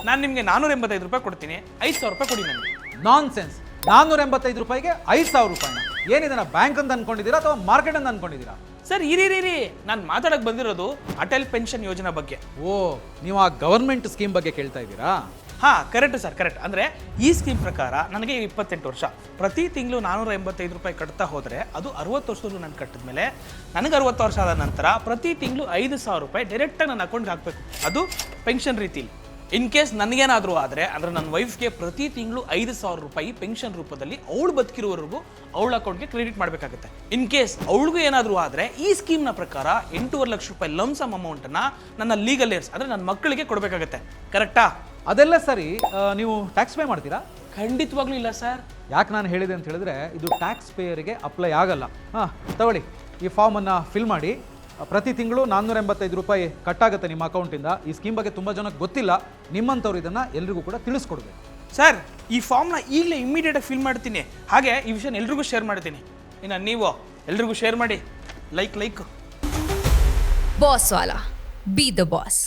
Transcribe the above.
ನಾನು ನಿಮಗೆ 485 ರೂಪಾಯಿ ಕೊಡ್ತೀನಿ, 5,000 ರೂಪಾಯಿ ಕೊಡಿ ನನಗೆ. ನಾನ್ ಸೆನ್ಸ್. 485 ರೂಪಾಯಿಗೆ 5,000 ರೂಪಾಯಿನ? ಏನಿದೆ, ಬ್ಯಾಂಕ್ ಅಂತ ಅನ್ಕೊಂಡಿದ್ದೀರಾ ಅಥವಾ ಮಾರ್ಕೆಟ್ ಅಂತ ಅನ್ಕೊಂಡಿದ್ದೀರಾ? ಸರ್ ಇರಿ, ನಾನು ಮಾತಾಡಕ್ಕೆ ಬಂದಿರೋದು ಅಟಲ್ ಪೆನ್ಷನ್ ಯೋಜನಾ ಬಗ್ಗೆ. ಓ, ನೀವು ಆ ಗವರ್ಮೆಂಟ್ ಸ್ಕೀಮ್ ಬಗ್ಗೆ ಕೇಳ್ತಾ ಇದ್ದೀರಾ? ಹಾಂ ಕರೆಕ್ಟ್ ಸರ್, ಕರೆಕ್ಟ್. ಅಂದರೆ ಈ ಸ್ಕೀಮ್ ಪ್ರಕಾರ ನನಗೆ 28 ವರ್ಷ, ಪ್ರತಿ ತಿಂಗಳು 485 ರೂಪಾಯಿ ಕಟ್ತಾ ಹೋದರೆ ಅದು 60 ವರ್ಷದಲ್ಲೂ ನಾನು ಕಟ್ಟಿದ ಮೇಲೆ ನನಗೆ 60 ವರ್ಷ ಆದ ನಂತರ ಪ್ರತಿ ತಿಂಗಳು 5,000 ರೂಪಾಯಿ ಡೈರೆಕ್ಟಾಗಿ ನನ್ನ ಅಕೌಂಟ್ಗೆ ಹಾಕಬೇಕು. ಅದು ಪೆನ್ಷನ್ ರೀತಿಲಿ. ಇನ್ ಕೇಸ್ ನನಗೇನಾದರೂ ಆದರೆ, ಅಂದರೆ ನನ್ನ ವೈಫ್ಗೆ ಪ್ರತಿ ತಿಂಗಳು 5,000 ರೂಪಾಯಿ ಪೆನ್ಷನ್ ರೂಪದಲ್ಲಿ ಅವಳು ಬದುಕಿರೋವರೆಗೂ ಅವಳ ಅಕೌಂಟ್ಗೆ ಕ್ರೆಡಿಟ್ ಮಾಡಬೇಕಾಗುತ್ತೆ. ಇನ್ ಕೇಸ್ ಅವಳಿಗೂ ಏನಾದರೂ ಆದರೆ ಈ ಸ್ಕೀಮ್ನ ಪ್ರಕಾರ 8.5 ಲಕ್ಷ ರೂಪಾಯಿ ಲಂಸಮ್ ಅಮೌಂಟನ್ನು ನನ್ನ ಲೀಗಲ್ ಏರ್ಸ್ ಅಂದರೆ ನನ್ನ ಮಕ್ಕಳಿಗೆ ಕೊಡಬೇಕಾಗುತ್ತೆ. ಕರೆಕ್ಟಾ? ಅದೆಲ್ಲ ಸರಿ. ನೀವು ಟ್ಯಾಕ್ಸ್ ಪೇ ಮಾಡ್ತೀರಾ? ಖಂಡಿತವಾಗ್ಲೂ ಇಲ್ಲ ಸರ್. ಯಾಕೆ ನಾನು ಹೇಳಿದೆ ಅಂತ ಹೇಳಿದ್ರೆ, ಇದು ಟ್ಯಾಕ್ಸ್ ಪೇಯರಿಗೆ ಅಪ್ಲೈ ಆಗಲ್ಲ. ಹಾಂ, ತಗೊಳ್ಳಿ, ಈ ಫಾರ್ಮನ್ನು ಫಿಲ್ ಮಾಡಿ. ಪ್ರತಿ ತಿಂಗಳು 485 ರೂಪಾಯಿ ಕಟ್ಟಾಗುತ್ತೆ ನಿಮ್ಮ ಅಕೌಂಟಿಂದ. ಈ ಸ್ಕೀಮ್ ಬಗ್ಗೆ ತುಂಬ ಜನಕ್ಕೆ ಗೊತ್ತಿಲ್ಲ, ನಿಮ್ಮಂಥವ್ರು ಇದನ್ನು ಎಲ್ರಿಗೂ ಕೂಡ ತಿಳಿಸ್ಕೊಡ್ಬೇಕು. ಸರ್, ಈ ಫಾರ್ಮ್ನ ಈಗಲೇ ಇಮಿಡಿಯೇಟಾಗಿ ಫಿಲ್ ಮಾಡ್ತೀನಿ, ಹಾಗೆ ಈ ವಿಷಯನ ಎಲ್ರಿಗೂ ಶೇರ್ ಮಾಡ್ತೀನಿ. ಇನ್ನು ನೀವು ಎಲ್ರಿಗೂ ಶೇರ್ ಮಾಡಿ. Like boss Vala, B the boss.